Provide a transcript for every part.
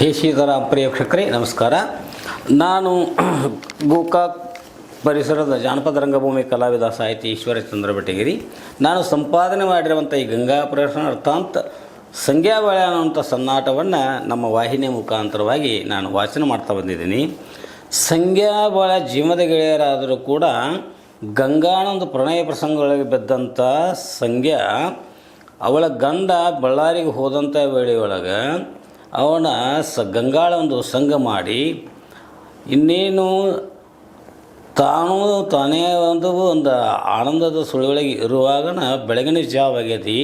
ಹೇ ಶ್ರೀಧರಾಮ್ ಪ್ರೇಕ್ಷಕರೇ ನಮಸ್ಕಾರ. ನಾನು ಗೋಕಾಕ್ ಪರಿಸರದ ಜಾನಪದ ರಂಗಭೂಮಿ ಕಲಾವಿದ ಸಾಹಿತಿ ಈಶ್ವರಚಂದ್ರ ಬೆಟಗೇರಿ. ನಾನು ಸಂಪಾದನೆ ಮಾಡಿರುವಂಥ ಈ ಗಂಗಾ ಪ್ರದರ್ಶನ ಅರ್ಥಾತ್ ಸಂಗ್ಯಾಬಾಳೆ ಅನ್ನುವಂಥ ಸನ್ನಾಟವನ್ನು ನಮ್ಮ ವಾಹಿನಿಯ ಮುಖಾಂತರವಾಗಿ ನಾನು ವಾಚನ ಮಾಡ್ತಾ ಬಂದಿದ್ದೀನಿ. ಸಂಗ್ಯಾಬಾಳೆ ಜೀವದ ಗೆಳೆಯರಾದರೂ ಕೂಡ ಗಂಗಾನ ಒಂದು ಪ್ರಣಯ ಪ್ರಸಂಗಗಳಿಗೆ ಬಿದ್ದಂಥ ಸಂಗ್ಯಾ ಅವಳ ಗಂಡ ಬಳ್ಳಾರಿಗೆ ಹೋದಂಥ ವೇಳೆಯೊಳಗೆ ಅವನ ಗಂಗಾಳ ಒಂದು ಸಂಘ ಮಾಡಿ ಇನ್ನೇನು ತಾನೇ ಒಂದು ಆನಂದದ ಸುಳಿಯೊಳಗೆ ಇರುವಾಗನ ಬೆಳಗಿನ ಜಾವ ಆಗೈತಿ.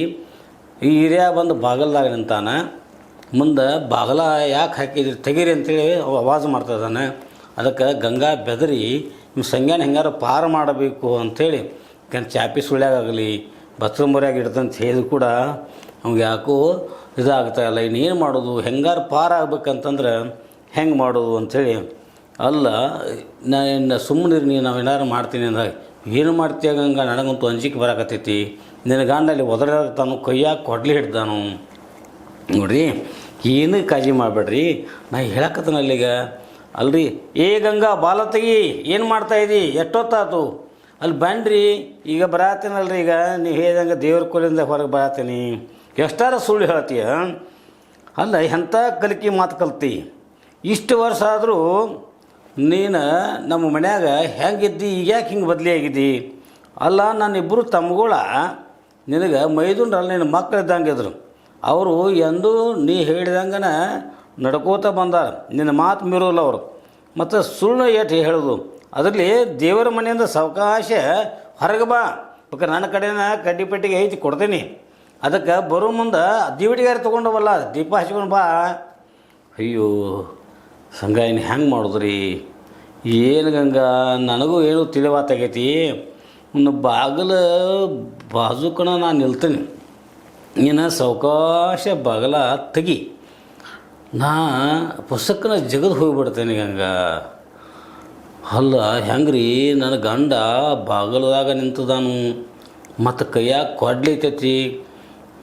ಈ ಹಿರಿಯ ಬಂದು ಬಾಗಲ್ದಾಗ ನಿಂತಾನ. ಮುಂದೆ ಬಾಗಲ ಯಾಕೆ ಹಾಕಿದ್ರಿ ತೆಗೀರಿ ಅಂತೇಳಿ ಆವಾಜ್ ಮಾಡ್ತಾಯಿದ್ದಾನೆ. ಅದಕ್ಕೆ ಗಂಗಾ ಬೆದರಿ ನಿಮ್ಮ ಸಂಗ್ಯಾನ ಹೆಂಗಾರ ಪಾರು ಮಾಡಬೇಕು ಅಂಥೇಳಿ ಚಾಪಿ ಸುಳ್ಯಾಗಲಿ ಬಸ್ರಂಬರಿಯಾಗಿ ಇಡ್ತಂತ ಹೇಳಿದ್ರು ಕೂಡ ಅವ್ಗೆ ಯಾಕೋ ಇದಾಗ್ತಾಯಿಲ್ಲ. ಇನ್ನೇನು ಮಾಡೋದು, ಹೆಂಗಾರು ಪಾರಾಗಬೇಕಂತಂದ್ರೆ ಹೆಂಗೆ ಮಾಡೋದು ಅಂಥೇಳಿ. ಅಲ್ಲ ನಾನು ಸುಮ್ಮನೆ ನಾವು ಏನಾರು ಮಾಡ್ತೀನಿ ಅಂದಾಗ ಏನು ಮಾಡ್ತೀಯ ಗಂಗ, ನನಗಂತೂ ಅಂಜಿಕೆ ಬರಾಕತ್ತೈತಿ. ನಿನ್ನ ಗಂಡಲ್ಲಿ ಒದರಾಗ್ತಾನು, ಕೈಯಾಗ ಕೊಡ್ಲಿ ಹಿಡ್ದಾನು ನೋಡ್ರಿ. ಏನೂ ಕಾಳಜಿ ಮಾಡಬೇಡ್ರಿ, ನಾ ಹೇಳಕತ್ತನಲ್ಲೀಗ. ಅಲ್ರಿ ಏ ಗಂಗಾ ಬಾಲ ತೆಗಿ, ಏನು ಮಾಡ್ತಾಯಿದ್ದಿ, ಎಷ್ಟೊತ್ತಾತು ಅಲ್ಲಿ ಬನ್ರಿ. ಈಗ ಬರಾತೀನಲ್ರಿ, ಈಗ ನೀವು ಹೇಳ್ದಂಗೆ ದೇವ್ರ ಕೋಲಿಂದ ಹೊರಗೆ ಬರಾತೀನಿ. ಎಷ್ಟಾರ ಸುಳ್ಳು ಹೇಳ್ತೀಯ. ಅಲ್ಲ ಎಂಥ ಕಲಿಕೆ ಮಾತು ಕಲ್ತಿ. ಇಷ್ಟು ವರ್ಷ ಆದರೂ ನೀನು ನಮ್ಮ ಮನ್ಯಾಗ ಹೆಂಗಿದ್ದಿ, ಈಗ ಯಾಕೆ ಹಿಂಗೆ ಬದಲಿ ಆಗಿದ್ದಿ. ಅಲ್ಲ ನಾನಿಬ್ಬರು ತಮ್ಮಗಳ ನಿನಗೆ ಮೈದುಂಡ್ರಲ್ಲ, ನಿನ್ನ ಮಕ್ಕಳಿದ್ದಂಗೆ ಇದ್ರು. ಅವರು ಎಂದೂ ನೀ ಹೇಳಿದಂಗನ ನಡ್ಕೋತ ಬಂದಾರ, ನಿನ್ನ ಮಾತು ಮೀರೋಲ್ಲ ಅವರು. ಮತ್ತು ಸುಳ್ಳು ಏಟು ಹೇಳೋದು. ಅದರಲ್ಲಿ ದೇವರ ಮನೆಯಿಂದ ಸಾವಕಾಶ ಹೊರಗೆ ಬಾ, ಬೇಕಾದ್ರೆ ನನ್ನ ಕಡೆನ ಕಡ್ಡಿ ಪೆಟ್ಟಿಗೆ ಐತಿ ಕೊಡ್ತೀನಿ. ಅದಕ್ಕೆ ಬರೋ ಮುಂದೆ ದೀವಟಿಗಾರಿ ತೊಗೊಂಡವಲ್ಲ, ದೀಪ ಹಚ್ಕೊಂಡು ಬಾ. ಅಯ್ಯೋ ಸಂಘ ಇನ್ನು ಹೆಂಗೆ ಮಾಡಿದ್ರಿ, ಏನು ಗಂಗಾ ನನಗೂ ಏನು ತಿಳಿವಾತಾಗೈತಿ. ಒಂದು ಬಾಗಿಲು ಬಾಜುಕಣ ನಾನು ನಿಲ್ತೀನಿ, ನೀನು ಸಾವಕಾಶ ಬಾಗಿಲ ತೆಗಿ, ನಾ ಪುಸ್ತಕನ ಜಗದು ಹೋಗಿಬಿಡ್ತೇನೆ ಗಂಗಾ. ಅಲ್ಲ ಹೆಂಗ್ರಿ, ನನ್ನ ಗಂಡ ಬಾಗಿಲದಾಗ ನಿಂತದಾನು, ಮತ್ತು ಕೈಯಾಗ ಕೊಡ್ಲೈತೈತಿ,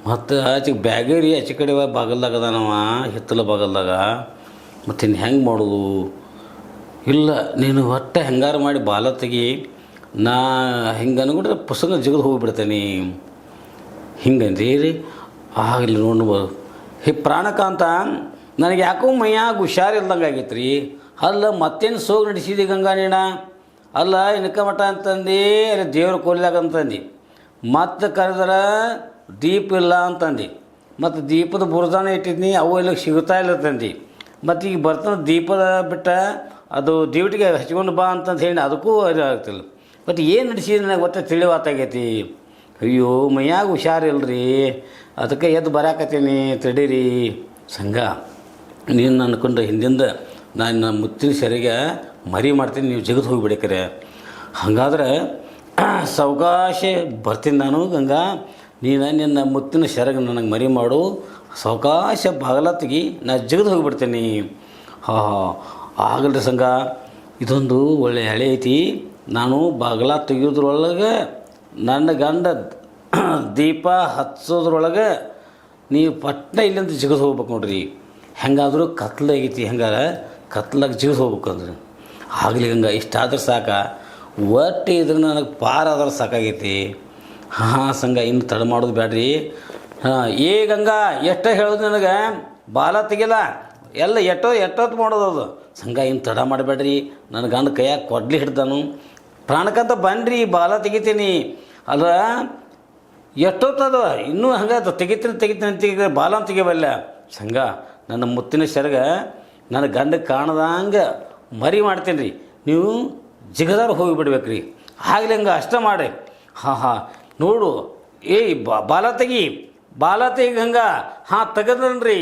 ಮತ್ತು ಆಚೆ ಬ್ಯಾಗೇರಿ ಆಚೆ ಕಡೆ ಬಾಗಲ್ದಾಗ ಅದಾನವ, ಹಿತ್ತಲ ಬಾಗಲ್ದಾಗ. ಮತ್ತು ಇನ್ನು ಹೆಂಗೆ ಮಾಡೋದು. ಇಲ್ಲ ನೀನು ಒಟ್ಟೆ ಹೆಂಗಾರು ಮಾಡಿ ಬಾಲ ತೆಗಿ, ನಾ ಹಿಂಗೆ ಅನ್ಕೊಂಡ್ರೆ ಪುಸ್ತಕ ಜಿಗಿದು ಹೋಗಿಬಿಡ್ತೇನೆ. ಹಿಂಗಂದ್ರಿ ರೀ. ಆಗಲಿ ನೋಡ್ಬೋದು. ಹೇ ಪ್ರಾಣಕಾಂತ, ನನಗೆ ಯಾಕೋ ಮೈಯಾಗ ಹುಷಾರಿಲ್ದಂಗೆ ಆಗೈತೆ ರೀ. ಅಲ್ಲ ಮತ್ತೇನು ಸೋಗು ನಡೆಸಿದಿ ಗಂಗಾ ನೀಣ. ಅಲ್ಲ ಇನ್ಕ ಮಠ ಅಂತಂದು ಅಲ್ಲಿ ದೇವ್ರ ಕೋಲಿದಾಗ ಅಂತಂದು, ಮತ್ತು ಕರೆದ್ರೆ ದೀಪ ಇಲ್ಲ ಅಂತಂದು, ಮತ್ತು ದೀಪದ ಬುರ್ದಾನ ಇಟ್ಟಿದ್ನಿ, ಅವು ಎಲ್ಲ ಸಿಗುತ್ತಾ ಇಲ್ಲ ತಂದು. ಮತ್ತು ಈಗ ಬರ್ತಾನೆ ದೀಪದ ಬಿಟ್ಟ ಅದು ಡ್ಯೂಟಿಗೆ ಹಚ್ಕೊಂಡು ಬಾ ಅಂತಂದು ಹೇಳಿ ಅದಕ್ಕೂ ಇದು ಆಗ್ತಿಲ್ಲ. ಮತ್ತು ಏನು ನಡೆಸಿದ್ರೆ ನನಗೆ ಒಟ್ಟು ತಿಳಿವಾತಾಗೈತಿ. ಅಯ್ಯೋ ಮೈಯಾಗ ಹುಷಾರಿಲ್ರಿ, ಅದಕ್ಕೆ ಎದ್ದು ಬರಾಕತ್ತೀನಿ ತಡೀರಿ. ಸಂಘ ನೀನು ಅನ್ಕೊಂಡ್ರೆ ಹಿಂದಿಂದ ನಾನು ನನ್ನ ಮುತ್ತಿನ ಸರಿಗೆ ಮರಿ ಮಾಡ್ತೀನಿ, ನೀವು ಜಗತ್ತು ಹೋಗಿಬಿಡಕ್ರೆ. ಹಾಗಾದ್ರೆ ಸಾವಕಾಶ ಬರ್ತೀನಿ ನಾನು ಗಂಗಾ. ನೀನು ನಿನ್ನ ಮುತ್ತಿನ ಸೆರಗ ನನಗೆ ಮರಿ ಮಾಡು, ಸಾವಕಾಶ ಬಾಗಲ ತೆಗಿ, ನಾ ಜಗದು ಹೋಗಿಬಿಡ್ತೀನಿ. ಆಗಲ್ರಿ ಸಂಘ, ಇದೊಂದು ಒಳ್ಳೆಯ ಹಳೆ ಐತಿ. ನಾನು ಬಾಗಲ ತೆಗಿಯೋದ್ರೊಳಗೆ ನನ್ನ ಗಂಡ ದೀಪ ಹಚ್ಚೋದ್ರೊಳಗೆ ನೀವು ಪಟ್ನ ಇಲ್ಲಿಂದ ಜಿಗಿದು ಹೋಗ್ಬೇಕು ನೋಡ್ರಿ. ಹೆಂಗಾದರೂ ಕತ್ಲಾಗೈತಿ, ಹೆಂಗಾರ ಕತ್ಲಾಗ ಜಿಗಿದು ಹೋಗ್ಬೇಕು ಅಂದ್ರೆ ಆಗಲಿ ಗಂಗ. ಇಷ್ಟಾದ್ರೆ ಸಾಕ, ಒಟ್ಟು ಇದ್ರೆ ನನಗೆ ಪಾರಾದ್ರೆ ಸಾಕಾಗೈತಿ. ಹಾಂ ಸಂಘ, ಇನ್ನು ತಡ ಮಾಡೋದು ಬೇಡ್ರಿ. ಹಾಂ ಏ ಗಂಗಾ, ಎಷ್ಟೋ ಹೇಳೋದು ನನಗೆ ಬಾಲ ತೆಗಿಲ್ಲ, ಎಲ್ಲ ಎಷ್ಟೊತ್ತು ಮಾಡೋದು ಅದು. ಸಂಘ ಇನ್ನು ತಡ ಮಾಡಬೇಡ್ರಿ, ನನ್ನ ಗಂಡ ಕೈಯಾಗ ಕೊಡ್ಲಿ ಹಿಡ್ದಾನು. ಪ್ರಾಣಕ್ಕಂತ ಬನ್ನಿರಿ, ಬಾಲ ತೆಗಿತೀನಿ. ಅಲ್ಲ ಎಷ್ಟೊತ್ತದ ಇನ್ನೂ ಹಂಗೆ ತೆಗಿತೀನಿ ಅಂತ ಬಾಲ ತೆಗಿಬಲ್ಲ. ಸಂಘ ನನ್ನ ಮುತ್ತಿನ ಸೆರಗ ನನ್ನ ಗಂಡಕ್ಕೆ ಕಾಣದಂಗೆ ಮರಿ ಮಾಡ್ತೀನಿ ರೀ, ನೀವು ಜಿಗದಾರು ಹೋಗಿಬಿಡ್ಬೇಕು ರೀ. ಆಗಲಿ ಹಂಗೆ ಅಷ್ಟ ಮಾಡಿ. ಹಾಂ ನೋಡು, ಏಯ್ ಬಾಲ ತೆಗಿ ಹಂಗೆ. ಹಾಂ ತೆಗೆದನ್ರಿ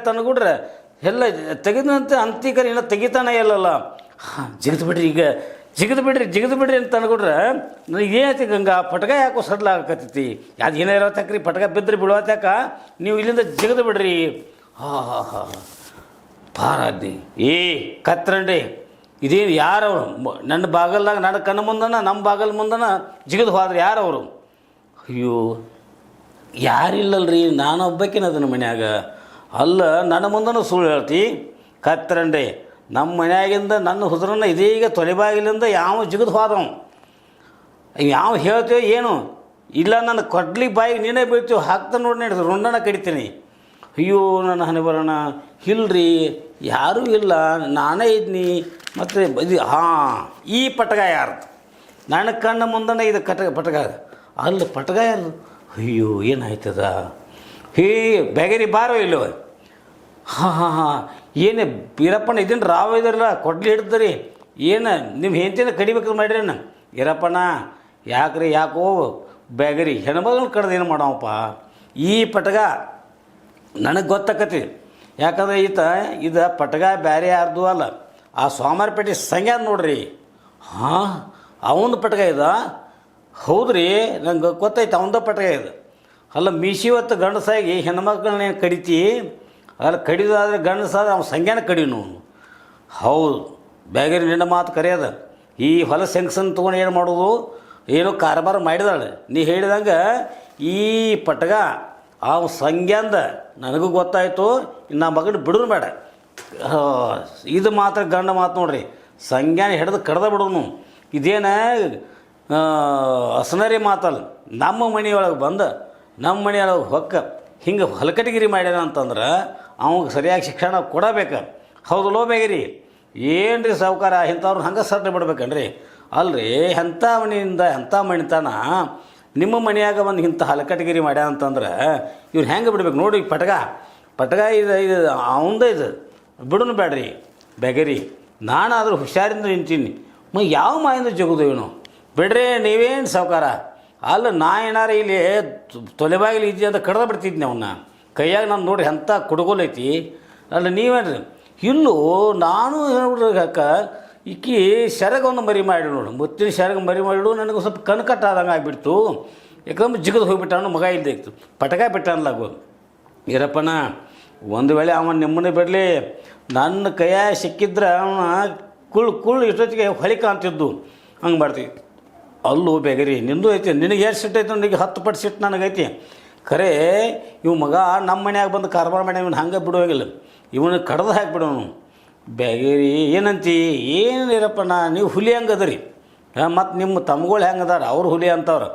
ತನಗುಡ್ರೆ ಎಲ್ಲ ತೆಗೆದಂತ ಅಂತಿಕರ ಏನೋ ತೆಗಿತಾನೆ ಇಲ್ಲಲ್ಲ. ಹಾಂ ಜಿಗಿದು ಬಿಡ್ರಿ ಅಂತ ಅನ್ಕೊಡ್ರೆ ನನಗೆ ಏನೈತಿ ಗಂಗಾ, ಪಟಕ ಯಾಕೋ ಸಡ್ಲಾಗಕತ್ತೈತಿ. ಅದು ಏನೋ ಇರೋತಕ್ರಿ, ಪಟಕ ಬಿದ್ದರೆ ಬಿಡುವತ್ತಾಕ ನೀವು ಇಲ್ಲಿಂದ ಜಿಗಿದು ಬಿಡ್ರಿ. ಹಾಂ ಪಾರಾದ್ನಿ ಏ ಕತ್ರಂಡಿ, ಇದೇನು ಯಾರವರು ನನ್ನ ಬಾಗಲ್ದಾಗ ನನ್ನ ಕಣ್ಣು ಮುಂದನ ನಮ್ಮ ಬಾಗಲ್ ಮುಂದನ ಜಿಗಿದು ಹೋದ್ರೆ ಯಾರವರು. ಅಯ್ಯೋ ಯಾರಿಲ್ಲಲ್ರಿ, ನಾನು ಒಬ್ಬಾಕಿನ ಅದನ್ನು ಮನ್ಯಾಗ. ಅಲ್ಲ ನನ್ನ ಮುಂದೂ ಸುಳ್ಳು ಹೇಳ್ತಿ ಕತ್ತರಂಡೆ. ನಮ್ಮ ಮನ್ಯಾಗಿಂದ ನನ್ನ ಹುದ್ರನ್ನ ಇದೀಗ ತೊಲೆಬಾಗಿಲಿಂದ ಯಾವ ಜಿಗಿದು ಹೋದವು, ಯಾವ ಹೇಳ್ತೇವೆ ಏನು ಇಲ್ಲ, ನನ್ನ ಕೊಡ್ಲಿ ಬಾಯಿಗೆ ನೀನೇ ಬೀಳ್ತೀವಿ ಹಾಕ್ತಾ ನೋಡಿ ನಡೆದು ರುಂಡನ ಕಡಿತೀನಿ. ಅಯ್ಯೋ ನನ್ನ ಹಣೆ ಬರೋಣ ಇಲ್ರಿ ಯಾರೂ ಇಲ್ಲ ನಾನೇ ಇದ್ನಿ. ಮತ್ತು ಇದು ಹಾಂ ಈ ಪಟಗ ಯಾರು ನನ್ನ ಕಣ್ಣ ಮುಂದನೆ ಇದು ಪಟಗ ಅಲ್ಲಿ ಪಟಗ ಯಾರು? ಅಯ್ಯೋ ಏನಾಯ್ತದ ಹೇ ಬೇಗರಿ ಬಾರೋ ಇಲ್ಲವ. ಹಾಂ ಹಾಂ ಹಾಂ ಏನೇ ಬೀರಪ್ಪಣ್ಣ ಇದನ್ನು ರಾವ ಇದ್ರಲ್ಲ ಕೊಡ್ಲಿ ಹಿಡ್ದ್ರಿ ಏನು ನಿಮ್ಮ ಹೆಂಡತಿನ ಕಡಿಬೇಕು ಮಾಡ್ರಿ ನಾನು ಇರಪ್ಪಣ್ಣ ಯಾಕ್ರಿ ಯಾಕೋ ಬೇಗರಿ ಹೆಣ್ಮಗಳನ್ನ ಕಡ್ದು ಏನು ಮಾಡವಪ್ಪ. ಈ ಪಟಗ ನನಗೆ ಗೊತ್ತಾಕತಿ ಯಾಕಂದ್ರೆ ಇದು ಪಟಗ ಬೇರೆ ಯಾರ್ದು ಅಲ್ಲ, ಆ ಸೋಮಾರಪೇಟೆ ಸಂಗ್ಯಾದ ನೋಡ್ರಿ. ಹಾಂ ಅವನ ಪಟಗ ಇದ ಹೌದ್ರಿ ನಂಗೆ ಗೊತ್ತೈತೆ ಅವಂದ ಪಟಗ ಇದು. ಅಲ್ಲ ಮೀಸಿವತ್ತು ಗಂಡಸಾಗಿ ಹೆಣ್ಮಕ್ಳನ್ನ ಕಡಿತಿ ಅಲ್ಲ ಕಡಿದಾದ್ರೆ ಗಂಡಸಾದ್ರೆ ಅವ್ನು ಸಂಗ್ಯಾನ ಕಡಿನು. ಹೌದು ಬೇಗರಿ ನಿನ್ನ ಮಾತು ಕರೆಯದ. ಈ ಹೊಲ ಸೆಂಗ್ಸನ್ ತೊಗೊಂಡು ಏನು ಮಾಡೋದು ಏನೋ ಕಾರ್ಬಾರ ಮಾಡಿದಾಳೆ ನೀ ಹೇಳಿದಂಗೆ. ಈ ಪಟಗ ಆ ಸಂಗ್ಯಾಂದ ನನಗೂ ಗೊತ್ತಾಯಿತು, ನಾ ಮಗನ ಬಿಡೋನು ಬೇಡ. ಇದು ಮಾತ್ರ ಗಂಡ ಮಾತು ನೋಡ್ರಿ, ಸಂಗ್ಯಾನ ಹಿಡ್ದು ಕಡ್ದ ಬಿಡೋನು. ಇದೇನ ಅಸನರಿ ಮಾತಲ್ಲ. ನಮ್ಮ ಮನೆಯೊಳಗೆ ಬಂದು ನಮ್ಮ ಮನೆಯೊಳಗೆ ಹೊಕ್ಕ ಹಿಂಗೆ ಹೊಲಕಟಗಿರಿ ಮಾಡ್ಯಾನ ಅಂತಂದ್ರೆ ಅವಾಗ ಸರಿಯಾಗಿ ಶಿಕ್ಷಣ ಕೊಡಬೇಕು. ಹೌದಲ್ಲೋ ಬೇಗಿರಿ ಏನು ರೀ ಸಾವುಕಾರ ಇಂಥವ್ರನ್ನ ಹಂಗೆ ಸರ್ಟ್ ಬಿಡ್ಬೇಕನ್ರಿ. ಅಲ್ರಿ ಎಂಥ ಮನೆಯಿಂದ ಎಂಥ ಮಣಿತಾನ ನಿಮ್ಮ ಮನೆಯಾಗ ಒಂದು ಇಂಥ ಹಲಕಟಗಿರಿ ಮಾಡ್ಯ ಅಂತಂದ್ರೆ ಇವ್ರು ಹೆಂಗೆ ಬಿಡ್ಬೇಕು ನೋಡಿ. ಪಟಗ ಇದು ಅವಂದ ಇದು ಬಿಡೋನು ಬೇಡ್ರಿ ಬೇಗರಿ. ನಾನಾದರೂ ಹುಷಾರಿಂದ ನಿಂತೀನಿ ಯಾವ ಮಾಯಿಂದ ಜಗುದು ಇವನು ಬಿಡ್ರಿ ನೀವೇನು ಸಾವುಕಾರ. ಅಲ್ಲ ನಾ ಏನಾರ ಇಲ್ಲಿ ತೊಲೆಬಾಗಿಲು ಇದ್ದಿ ಅಂತ ಕಡ್ದ ಬಿಡ್ತಿದ್ನಿ ಅವನ್ನ ಕೈಯಾಗ ನಾನು ನೋಡ್ರಿ ಎಂಥ ಕುಡುಗೋಲೈತಿ. ಅಲ್ಲ ನೀವೇನ್ರಿ ಇಲ್ಲೂ ನಾನು ಹೇಳ್ಬಿಡ್ರಿ ಅಕ್ಕ ಈಕಿ ಸೆರಗವನ್ನು ಮರಿ ಮಾಡಿ ನೋಡು, ಮುತ್ತಿನ ಸೆರಗ ಮರಿ ಮಾಡಿಡು. ನನಗೆ ಸ್ವಲ್ಪ ಕಣ್ಕಟ್ಟಾದಂಗೆ ಆಗಿಬಿಡ್ತು, ಯಾಕಂದ್ರೆ ಜಿಗದು ಹೋಗ್ಬಿಟ್ಟಾನು ಮಗ ಇಲ್ಲದೆ ಇತ್ತು ಪಟಕ ಬಿಟ್ಟಾನ್ಲಾಗು. ಇರಪ್ಪನ ಒಂದು ವೇಳೆ ಅವನು ನಿಮ್ಮನ್ನೇ ಬಿಡಲಿ ನನ್ನ ಕೈಯಾಗ ಸಿಕ್ಕಿದ್ರೆ ಅವನ ಕುಳ್ಳು ಇಷ್ಟೊತ್ತಿಗೆ ಹೊಳಿ ಕಾಣ್ತಿದ್ದು ಹಂಗೆ ಮಾಡ್ತೀವಿ. ಅಲ್ಲೂ ಬೇಗರಿ ನಿಂದು ಐತಿ, ನಿನಗೆ ಎಷ್ಟು ಸಿಟ್ಟು ಐತೆ ನನಗೆ 10 ಪಟ್ಟು ಸಿಟ್ಟು ನನಗೈತಿ. ಖರೆ ಇವು ಮಗ ನಮ್ಮ ಮನ್ಯಾಗ ಬಂದು ಕಾರ್ಬಾರ ಮಾಡಿ ಇವನು ಹಂಗೆ ಬಿಡುವಾಗಿಲ್ಲ, ಇವನು ಕಡ್ದು ಹಾಕಿಬಿಡೋನು. ಬೇಗೇರಿ ಏನಂತಿ ಏನಿರಪ್ಪಣ್ಣ ನೀವು ಹುಲಿ ಹಂಗದ್ರಿ ಮತ್ತು ನಿಮ್ಮ ತಮ್ಮಗಳು ಹೆಂಗದಾರ ಅವ್ರು ಹುಲಿ ಅಂತವ್ರು.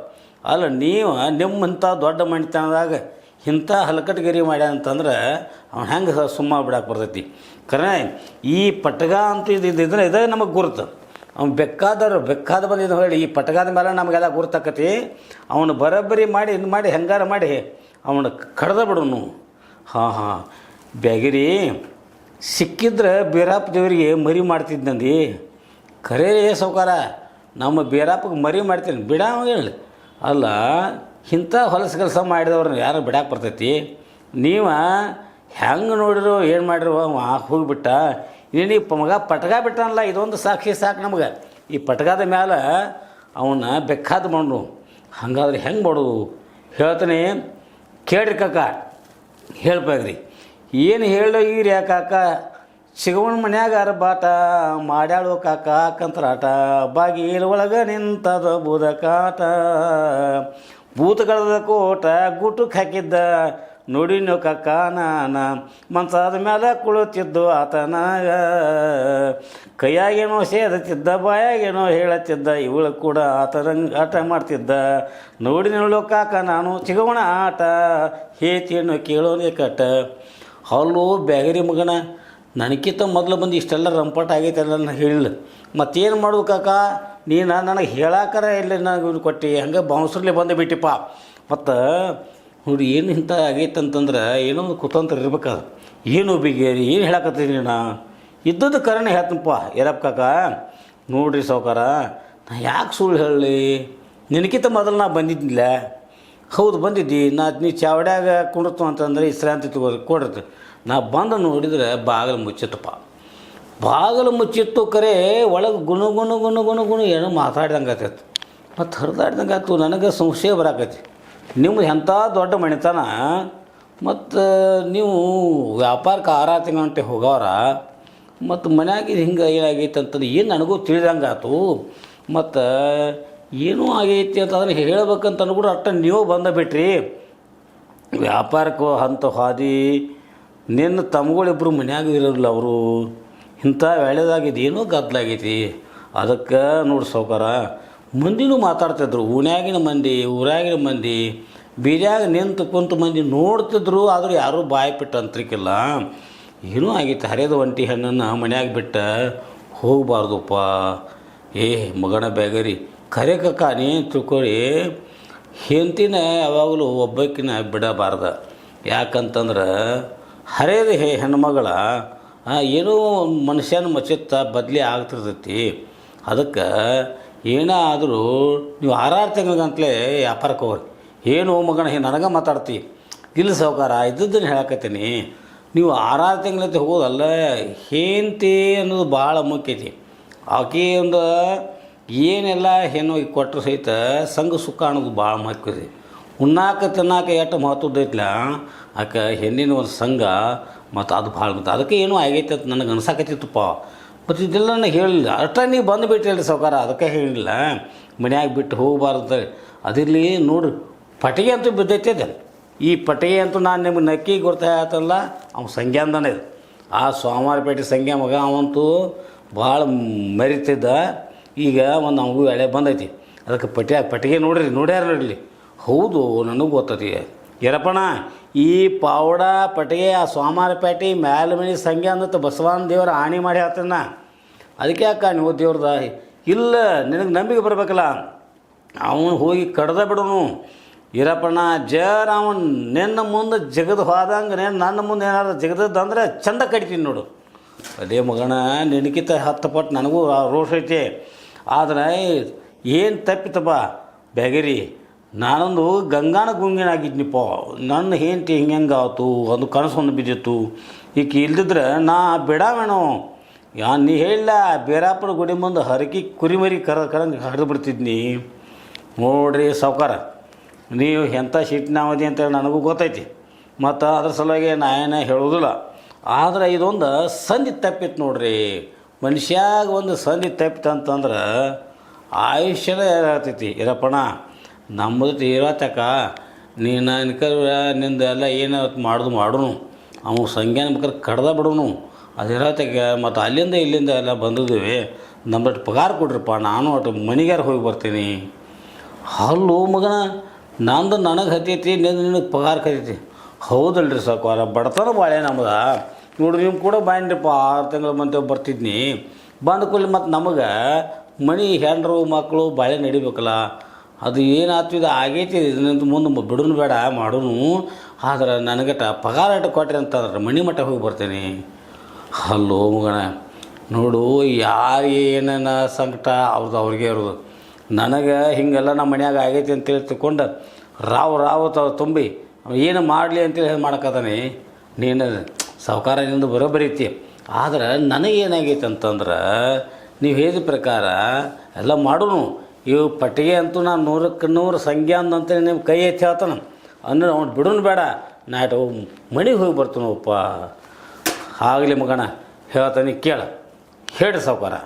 ಅಲ್ಲ ನೀವು ನಿಮ್ಮಂಥ ದೊಡ್ಡ ಮಣಿತನದಾಗ ಇಂಥ ಹಲಕಟಗಿರಿ ಮಾಡ್ಯ ಅಂತಂದ್ರೆ ಅವ್ನು ಹೆಂಗೆ ಸುಮ್ಮ ಬಿಡಕ್ಕೆ ಬರ್ತೈತಿ. ಖರೆ ಈ ಪಟಗ ಅಂತ ಇದೇ ನಮಗೆ ಗುರುತು. ಅವ್ನು ಬೇಕಾದ ಬಂದಿದ್ದು ಹೇಳಿ ಈ ಪಟಗಾದ ಮೇಲೆ ನಮಗೆಲ್ಲ ಗುರುತಾಕತಿ. ಅವನು ಬರೋಬ್ಬರಿ ಮಾಡಿ ಇದು ಮಾಡಿ ಹೆಂಗಾರ ಮಾಡಿ ಅವನು ಕಡ್ದ ಬಿಡೋನು. ಹಾಂ ಹಾಂ ಬೇಗಿರಿ ಸಿಕ್ಕಿದ್ರೆ ಬೀರಪ್ಪ ದೇವರಿಗೆ ಮರಿ ಮಾಡ್ತಿದ್ದಂದು ಖರೇ ಸಾವುಕಾರ. ನಮ್ಮ ಬೀರಪ್ಪಗೆ ಮರಿ ಮಾಡ್ತೀನಿ ಬಿಡ ಹೇಳಿ. ಅಲ್ಲ ಇಂಥ ಹೊಲಸು ಕೆಲಸ ಮಾಡಿದವ್ರನ್ನ ಯಾರು ಬಿಡಕ್ಕೆ ಬರ್ತೈತಿ. ನೀವು ಹೆಂಗೆ ನೋಡಿರೋ ಏನು ಮಾಡಿರೋ ಹೋಗಿಬಿಟ್ಟ. ಇನ್ನೀ ಮಗ ಪಟಗ ಬಿಟ್ಟನಲ್ಲ ಇದೊಂದು ಸಾಕ್ಷಿ ಸಾಕು ನಮ್ಗೆ. ಈ ಪಟಗಾದ ಮ್ಯಾಲೆ ಅವನ್ನ ಬೇಕಾದ ಮಾಡ್ರು. ಹಂಗಾದ್ರೆ ಹೆಂಗೆ ಮಾಡೋದು ಹೇಳ್ತಾನೆ ಕೇಳ್ರಿ ಕಾಕ ಹೇಳ್ಬೇಕ್ರಿ. ಏನು ಹೇಳೋ ಈರಿ ಕಾಕ ಸಿಗವಣ ಮನ್ಯಾಗ ಅರಬಾಟ ಮಾಡ್ಯಾಳೋ ಕಾಕ ಕಂತ್ರಾಟ ಬಾಗಿಲ ಒಳಗೆ ನಿಂತದ ಬೂದಕಾಟ ಭೂತಗಳದ ಕೋಟ ಗುಟುಕ್ ಹಾಕಿದ್ದ ನೋಡಿ ನೀವು ಕಾಕ ನಾನ ಮನ್ಸಾದ ಮೇಲೆ ಕುಳುತ್ತಿದ್ದು ಆತನಾಗ ಕೈಯಾಗೇನೋ ಸೇದತ್ತಿದ್ದ ಬಾಯಾಗೇನೋ ಹೇಳತ್ತಿದ್ದ ಇವಳು ಕೂಡ ಆತರಂಗೆ ಆಟ ಮಾಡ್ತಿದ್ದ ನೋಡಿ ನೋಡೋ ಕಾಕ ನಾನು ಸಿಗವಣ ಆಟ ಹೇತೇನು ಕೇಳೋನೇ ಕಟ್ಟ. ಅಲ್ಲೋ ಬೇಗರಿ ಮಗನ ನನಗಿಂತ ಮೊದಲು ಬಂದು ಇಷ್ಟೆಲ್ಲ ರಂಪಾಟ ಆಗೈತೆ ನಾನು ಹೇಳಿಲ್ಲ ಮತ್ತೇನು ಮಾಡೋದು ಕಾಕ ನೀನು ನನಗೆ ಹೇಳಾಕರ ಇಲ್ಲ ನನಗೆ ಕೊಟ್ಟು ಹಂಗೆ ಬೌನ್ಸರ್ಲಿ ಬಂದು ಬಿಟ್ಟಿಪ್ಪ. ಮತ್ತು ನೋಡಿ ಏನು ಇಂಥ ಆಗೈತೆ ಅಂತಂದ್ರೆ ಏನೋ ಒಂದು ಕುತಂತ್ರ ಇರ್ಬೇಕಾದ ಏನು ಬಿಗೇರಿ ಏನು ಹೇಳಕತ್ತೀನಿ ನೀನು ಇದ್ದದ್ದು ಕರೆನ ಹೇಳ್ತೀನಪ್ಪ ಯರಪ್ಪ ಕಾಕ. ನೋಡ್ರಿ ಸಾವುಕಾರ ನಾ ಯಾಕೆ ಸುಳ್ಳು ಹೇಳಿ ನಿನಗಿಂತ ಮೊದಲು ನಾ ಬಂದಿದ್ದಿಲ್ಲ. ಹೌದು ಬಂದಿದ್ದಿ ನೀ ಚಾವಡ್ಯಾಗ ಕುಂಡಿತು ಅಂತಂದ್ರೆ ವಿಶ್ರಾಂತಿ ಕೊಡಿರ್ತೀವಿ. ನಾ ಬಂದು ನೋಡಿದ್ರೆ ಬಾಗಿಲು ಮುಚ್ಚಿತ್ತಪ್ಪ. ಬಾಗಿಲು ಮುಚ್ಚಿತ್ತು ಕರೆ ಒಳಗೆ ಗುಣು ಏನೋ ಮಾತಾಡ್ದಂಗೆ ಆತೈತಿ ಮತ್ತು ಹರಿದಾಡ್ದಂಗೆ ಆಯ್ತು. ನನಗೆ ಸಂಶಯ ಬರಾಕೈತಿ ನಿಮ್ದು ಎಂಥ ದೊಡ್ಡ ಮಣಿತನ ಮತ್ತು ನೀವು ವ್ಯಾಪಾರಕ್ಕೆ 6 ಗಂಟೆ ಹೋಗೋರ ಮತ್ತು ಮನ್ಯಾಗ ಹಿಂಗೆ ಏನಾಗೈತೆ ಅಂತಂದು ಏನು ನನಗೂ ತಿಳಿದಂಗೆ ಆಯ್ತು. ಮತ್ತು ಏನೂ ಆಗೈತಿ ಅಂತಂದ್ರೆ ಹೇಳ್ಬೇಕಂತ ಕೂಡ ಅಟ್ಟ ನೀವು ಬಂದ ಬಿಟ್ರಿ ವ್ಯಾಪಾರಕ್ಕೂ ಅಂತ ಹಾದಿ ನಿನ್ನ ತಮ್ಮಗಳಿಬ್ಬರು ಮನ್ಯಾಗ ಇರೋಲ್ಲ ಅವರು ಇಂಥ ವೇಳೆದಾಗಿದೆ ಏನೋ ಗದ್ದಲಾಗೈತಿ ಅದಕ್ಕೆ ನೋಡಿ ಸಾವ್ಕಾರ ಮಂದಿನೂ ಮಾತಾಡ್ತಿದ್ರು ಓಣ್ಯಾಗಿನ ಮಂದಿ ಊರಾಗಿನ ಮಂದಿ ಬೀದ್ಯಾಗ ನಿಂತು ಕುಂತು ಮಂದಿ ನೋಡ್ತಿದ್ರು ಆದರೂ ಯಾರೂ ಬಾಯಿ ಬಿಟ್ಟು ಅಂತ್ರಿಕಿಲ್ಲ ಏನೂ ಆಗೈತೆ ಹರಿಯದ ಒಂಟಿ ಹೆಣ್ಣನ್ನು ಮನ್ಯಾಗ ಬಿಟ್ಟು ಹೋಗಬಾರ್ದಪ್ಪ ಏ ಮಗನ ಬೇಗರಿ ಕರೆ ಕಕ್ಕ ನೀ ತಿಳ್ಕೊಳ್ಳಿ ಹೆಂಡ್ತಿನ ಯಾವಾಗಲೂ ಒಬ್ಬಾಕಿನ ಬಿಡಬಾರ್ದ ಯಾಕಂತಂದ್ರೆ ಹರಿಯದ ಹೆಣ್ಮಗಳ ಏನೋ ಮನುಷ್ಯನ ಮಚಿತ್ತ ಬದಲಿ ಆಗ್ತಿರ್ತೈತಿ ಅದಕ್ಕೆ ಏನಾದರೂ ನೀವು 6 ತಿಂಗಳಿಗಂತಲೇ ವ್ಯಾಪಾರಕ್ಕೆ ಹೋಗ್ರಿ ಏನು ಮಗನ ನನಗೆ ಮಾತಾಡ್ತಿ ಇಲ್ಲ ಸಾವ್ಕಾರ ಇದ್ದದ್ದನ್ನು ಹೇಳಕತ್ತೀನಿ ನೀವು 6 ತಿಂಗಳಂತೆ ಹೋಗೋದಲ್ಲ ಹೆಂಡ್ತಿ ಅನ್ನೋದು ಭಾಳ ಮುಖ್ಯ ಐತಿ ಆಕೆ ಒಂದು ಏನೆಲ್ಲ ಹೆಣ್ಣು ಕೊಟ್ಟರು ಸಹಿತ ಸಂಘ ಸುಖ ಅನ್ನೋದು ಭಾಳ ಮುಖ್ಯ ಐತಿ ಉಣ್ಣಾಕ ತಿನ್ನಾಕ ಎಷ್ಟು ಮಹತ್ವದೈತ್ಲ ಆಕೆ ಹೆಣ್ಣಿನ ಒಂದು ಸಂಘ ಮತ್ತು ಅದು ಭಾಳ ಮತ್ತು ಅದಕ್ಕೆ ಏನೂ ಆಗೈತೆ ಅಂತ ನನಗೆ ಅನ್ಸಾಕತ್ತಿತ್ತಪ್ಪ ಮತ್ತು ಇದೆಲ್ಲ ನನಗೆ ಹೇಳಿಲ್ಲ ಅಷ್ಟ ನೀವು ಬಂದುಬಿಟ್ಟಿಲ್ಲ ಸಾವ್ಕಾರ ಅದಕ್ಕೆ ಹೇಳಿಲ್ಲ ಮನ್ಯಾಗ ಬಿಟ್ಟು ಹೋಗಬಾರ್ದು ಅದಿರಲಿ ನೋಡ್ರಿ ಪಟಿಗೆ ಅಂತೂ ಬಿದ್ದೈತೆ ಅದು ಈ ಪಟಿಗೆ ಅಂತೂ ನಾನು ನಿಮ್ಗೆ ನಕ್ಕಿ ಗೊತ್ತಾಯ್ತಲ್ಲ ಅವ್ನು ಸಂಗ್ಯಾಂದನೇ ಇದು ಆ ಸೋಮವಾರಪೇಟೆ ಸಂಗ್ಯಾ ಮಗ ಅವಂತೂ ಭಾಳ ಮರಿತಿದ್ದ ಈಗ ಒಂದು ಅವನಿಗೂ ಎಳೆ ಬಂದೈತಿ ಅದಕ್ಕೆ ಪಟಿಗೆ ನೋಡ್ರಿ ನೋಡ್ಯಾರ ನೋಡಲಿ ಹೌದು ನನಗೂ ಗೊತ್ತೈತಿ ಎರಪ್ಪಣ್ಣ ಈ ಪಾವಡ ಪಟಿಗೆ ಆ ಸೋಮವಾರಪೇಟೆ ಮ್ಯಾಲಮಣಿ ಸಂಗ್ಯಾ ಅಂತ ಬಸವನ ದೇವರ ಆಣಿ ಮಾಡಿ ಹೇಳ್ತಾನ ಅದಕ್ಕೆ ಯಾಕ ನೀವು ದೇವ್ರದ ಇಲ್ಲ ನಿನಗೆ ನಂಬಿಕೆ ಬರಬೇಕಲ್ಲ ಅವನು ಹೋಗಿ ಕಡ್ದ ಬಿಡೋನು ಇರಪ್ಪಣ್ಣ ಜರ ಅವನು ನಿನ್ನ ಮುಂದೆ ಜಗದು ಹೋದಂಗೆ ನನ್ನ ಮುಂದೆ ಏನಾದ್ರು ಜಗದದಂದ್ರೆ ಚಂದ ಕಡಿತೀನಿ ನೋಡು ಅದೇ ಮಗನ ನಿನಕಿತ 10 ಪಟ್ಟು ನನಗೂ ರೋಷ ಐತಿ ಆದರೆ ಏನು ತಪ್ಪಿತಪ್ಪ ಬೇಗರಿ ನಾನೊಂದು ಗಂಗಾನ ಗುಂಗಿನಾಗಿದ್ನಿಪ್ಪ ನನ್ನ ಹೆಂಡತಿ ಹಿಂಗೆ ಆಯ್ತು ಒಂದು ಕನಸೊಂದು ಬಿದ್ದಿತ್ತು ಈಗ ಇಲ್ದಿದ್ರೆ ನಾ ಬಿಡಾವೇಣೋ ನೀ ಹೇಳಿಲ್ಲ ಬೇರಾಪುರ ಗುಡಿ ಮುಂದೆ ಹರಕಿ ಕುರಿಮರಿ ಕರಂಗೆ ಹರಿದು ಬಿಡ್ತಿದ್ನಿ ನೋಡ್ರಿ ಸಾವ್ಕಾರ ನೀವು ಎಂಥ ಸಿಟ್ಟಿನಾವದಿ ಅಂತೇಳಿ ನನಗೂ ಗೊತ್ತೈತಿ ಮತ್ತು ಅದ್ರ ಸಲುವಾಗಿ ನಾ ಏನೇ ಹೇಳೋದಿಲ್ಲ ಆದರೆ ಇದೊಂದು ಸಂಧಿ ತಪ್ಪಿತ್ತು ನೋಡ್ರಿ ಮನುಷ್ಯಾಗ ಒಂದು ಸಂಧಿ ತಪ್ಪಿತಂತಂದ್ರೆ ಆಯುಷ್ಯನೇ ಇರತೈತಿ ಇರಪ್ಪಣ ನಮ್ಮದು ಇರತ್ತಕ ನೀನು ನಿಂದು ಎಲ್ಲ ಏನು ಮಾಡೋನು ಅವನು ಸಂಜ್ಞಾನ ಬೇಕಾದ್ರೆ ಕಡ್ದ ಬಿಡೋನು ಅದು ಇರತ್ತಕ್ಕೆ ಮತ್ತು ಅಲ್ಲಿಂದ ಇಲ್ಲಿಂದ ಎಲ್ಲ ಬಂದಿದ್ದೀವಿ ನಮ್ಮಟ್ಟು ಪಗಾರ ಕೊಡ್ರಿಪ್ಪ ನಾನು ಒಟ್ಟು ಮನೆಗಾರ ಹೋಗಿ ಬರ್ತೀನಿ ಅಲ್ಲೋ ಮಗನ ನಂದು ನನಗೆ ಹತ್ತೈತಿ ನಿನಗೆ ಪಗಾರ ಕತ್ತೈತಿ ಹೌದಲ್ರಿ ಸಾಕೋರ ಬಡತನ ಬಾಳೆ ನಮ್ದು ನೋಡ್ರಿ ನೀವು ಕೂಡ ಬಾಂಡ್ರಿಪ್ಪ 6 ತಿಂಗಳ ಮಂತೆ ಬರ್ತಿದ್ನಿ ಬಂದ ಕೂಡಲೇ ಮತ್ತು ನಮಗೆ ಮನೆ ಹೆಂಡ್ರು ಮಕ್ಕಳು ಬಾಳೆ ನಡಿಬೇಕಲ್ಲ ಅದು ಏನಾಗ್ತಿದೆ ಆಗೈತಿ ಇದನ್ನಂತ ಮುಂದೆ ಬಿಡೋನು ಬೇಡ ಮಾಡೋನು ಆದ್ರೆ ನನಗಟ ಪಗಾರ ಅಟ ಕೊಟ್ರಿ ಅಂತಂದ್ರೆ ಮನೆ ಮಟ್ಟ ಹೋಗಿ ಬರ್ತೀನಿ ಅಲ್ಲೋ ಮಗನ ನೋಡು ಯಾರಿಗೆ ಏನೇನು ಸಂಕಟ ಅವ್ರಿಗೆ ಇರೋದು ನನಗೆ ಹಿಂಗೆಲ್ಲ ನಮ್ಮ ಮನ್ಯಾಗ ಆಗೈತಿ ಅಂತೇಳಿ ತಿಳ್ಕೊಂಡು ರಾವ್ ತುಂಬಿ ಏನು ಮಾಡಲಿ ಅಂತೇಳಿ ಮಾಡಕ್ಕದಾನೆ ನೀನು ಸಾವ್ಕಾರದಿಂದ ಬರೋಬ್ಬರೈತಿ ಆದ್ರೆ ನನಗೇನಾಗೈತೆ ಅಂತಂದ್ರೆ ನೀವು ಹೇಳಿದ ಪ್ರಕಾರ ಎಲ್ಲ ಮಾಡೋನು ಇವು ಪಟ್ಟಿಗೆ ಅಂತೂ ನಾನು 100ಕ್ಕೆ 100 ಸಂಖ್ಯಾ ಅಂತ ನಿಮ್ಮ ಕೈ ಎತ್ತಿ ಹೇಳ್ತಾನೆ ಅಂದ್ರೆ ಅವ್ನು ಬಿಡೋನು ಬೇಡ ನಾಟು ಮನೆಗೆ ಹೋಗಿ ಬರ್ತಾನಪ್ಪ ಆಗಲಿ ಮಗನ ಹೇಳ್ತಾನೆ ಕೇಳ ಹೇಳಿ ಸಾವ್ಕಾರ